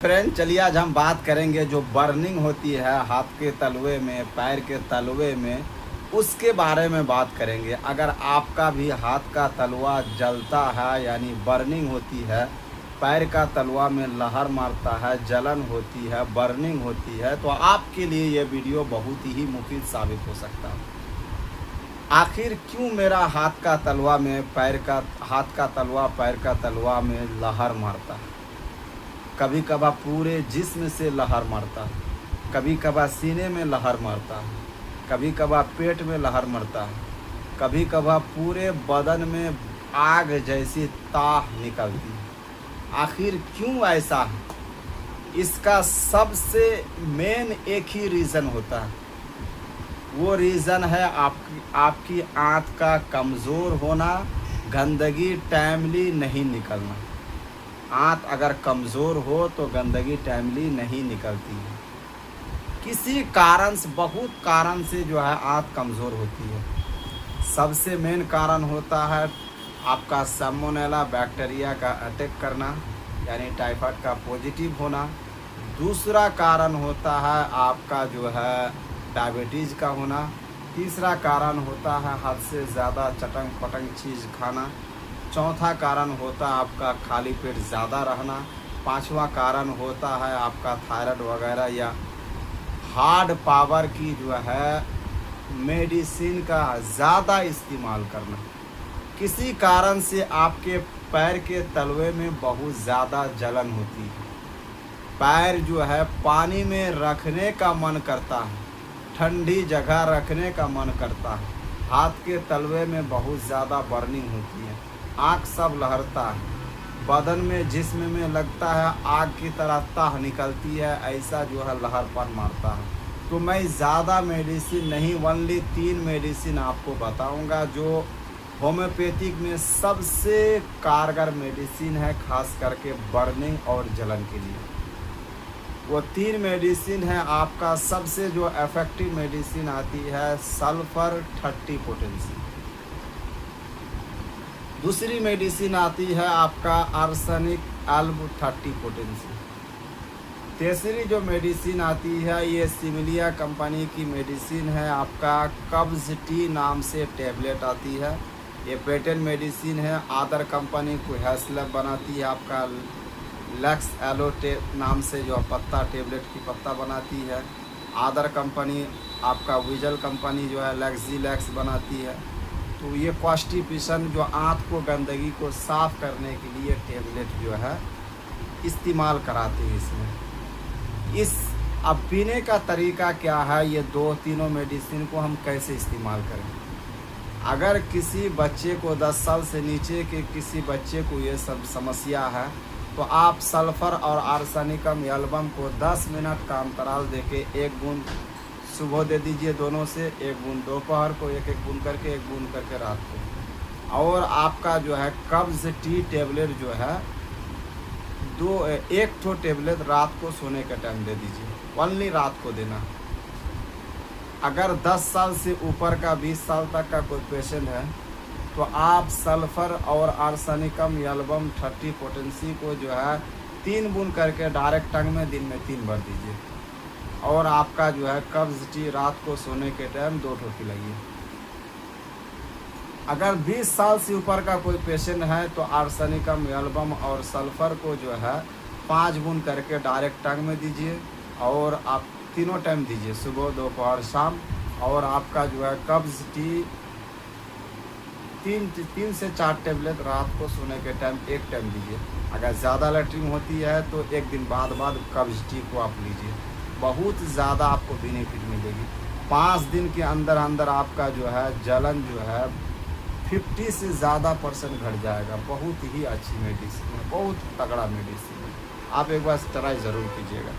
Friend, चलिए आज हम बात करेंगे जो बर्निंग होती है हाथ के तलवे में, पैर के तलवे में, उसके बारे में बात करेंगे। अगर आपका भी हाथ का तलवा जलता है यानी बर्निंग होती है, पैर का तलवा में लहर मारता है, जलन होती है, बर्निंग होती है, तो आपके लिए ये वीडियो बहुत ही मुफीद साबित हो सकता है। आखिर क्यों मेरा हाथ का तलवा में हाथ का तलवा पैर का तलवा में लहर मारता है? कभी कभार पूरे जिस्म से लहर मारता है, कभी कभार सीने में लहर मारता है, कभी कभार पेट में लहर मारता है, कभी कभार पूरे बदन में आग जैसी ताह निकलती है। आखिर क्यों ऐसा है? इसका सबसे मेन एक ही रीज़न होता है। वो रीज़न है आपकी आँत का कमज़ोर होना, गंदगी टाइमली नहीं निकलना। आँत अगर कमज़ोर हो तो गंदगी टाइमली नहीं निकलती है। किसी कारण से, बहुत कारण से जो है आँत कमज़ोर होती है। सबसे मेन कारण होता है आपका सैल्मोनेला बैक्टीरिया का अटैक करना यानी टाइफाइड का पॉजिटिव होना। दूसरा कारण होता है आपका जो है डायबिटीज़ का होना। तीसरा कारण होता है हद से ज़्यादा चटंग पटंग चीज़ खाना। चौथा कारण होता है आपका खाली पेट ज़्यादा रहना। पांचवा कारण होता है आपका थायराइड वगैरह या हार्ड पावर की जो है मेडिसिन का ज़्यादा इस्तेमाल करना। किसी कारण से आपके पैर के तलवे में बहुत ज़्यादा जलन होती है। पैर जो है पानी में रखने का मन करता है, ठंडी जगह रखने का मन करता है। हाथ के तलवे में बहुत ज़्यादा बर्निंग होती है, आँख सब लहरता है, बदन में जिस्म में लगता है आग की तरह ताह निकलती है, ऐसा जो है लहरपन मारता है। तो मैं ज़्यादा मेडिसिन नहीं, ओनली 3 मेडिसिन आपको बताऊंगा जो होम्योपैथिक में सबसे कारगर मेडिसिन है, खास करके बर्निंग और जलन के लिए। वो 3 मेडिसिन है। आपका सबसे जो इफ़ेक्टिव मेडिसिन आती है सल्फर 30 पोटेंसी। दूसरी मेडिसिन आती है आपका आर्सेनिक एल्ब 30 पोटेंसी। तीसरी जो मेडिसिन आती है ये सिमिलिया कंपनी की मेडिसिन है, आपका कब्ज़ टी नाम से टैबलेट आती है। ये पेटेंट मेडिसिन है। आदर कंपनी को हैसलैब बनाती है, आपका लैक्स एलो नाम से जो पत्ता टैबलेट की पत्ता बनाती है। आदर कंपनी आपका विजल कंपनी जो है लैक्स बनाती है। तो ये कॉन्स्टिपेशन जो आँत को गंदगी को साफ़ करने के लिए टैबलेट जो है इस्तेमाल कराते हैं इसमें। अब पीने का तरीका क्या है, ये 2-3 मेडिसिन को हम कैसे इस्तेमाल करें? अगर किसी बच्चे को 10 साल से नीचे के किसी बच्चे को ये सब समस्या है तो आप सल्फ़र और आर्सेनिकम एल्बम को 10 मिनट का अंतराल देके 1 बूंद सुबह दे दीजिए दोनों से, 1 बूंद दोपहर को, 1 बूंद करके, 1 बूंद करके रात को। और आपका जो है कब्ज़ टी टैबलेट जो है 1 ठो टैबलेट रात को सोने का टाइम दे दीजिए, ओनली रात को देना। अगर 10 साल से ऊपर का 20 साल तक का कोई पेशेंट है तो आप सल्फ़र और आर्सेनिकम एल्बम 30 पोटेंसी को जो है 3 बूंद करके डायरेक्ट टंग में दिन में 3 बार दीजिए। और आपका जो है कब्ज़ टी रात को सोने के टाइम 2 ठो पिलाइए। अगर 20 साल से ऊपर का कोई पेशेंट है तो आर्सेनिकम एल्बम और सल्फ़र को जो है 5 बूंद करके डायरेक्ट टंग में दीजिए और आप तीनों टाइम दीजिए, सुबह दोपहर शाम। और आपका जो है कब्ज़ टी 3 से 4 टैबलेट रात को सोने के टाइम 1 टाइम दीजिए। अगर ज़्यादा लैट्रिन होती है तो 1 दिन बाद कब्ज़ टी को आप लीजिए, बहुत ज़्यादा आपको बेनिफिट मिलेगी। 5 दिन के अंदर अंदर आपका जो है जलन जो है 50 से ज़्यादा % घट जाएगा। बहुत ही अच्छी मेडिसिन है, बहुत तगड़ा मेडिसिन है। आप एक बार ट्राई ज़रूर कीजिएगा।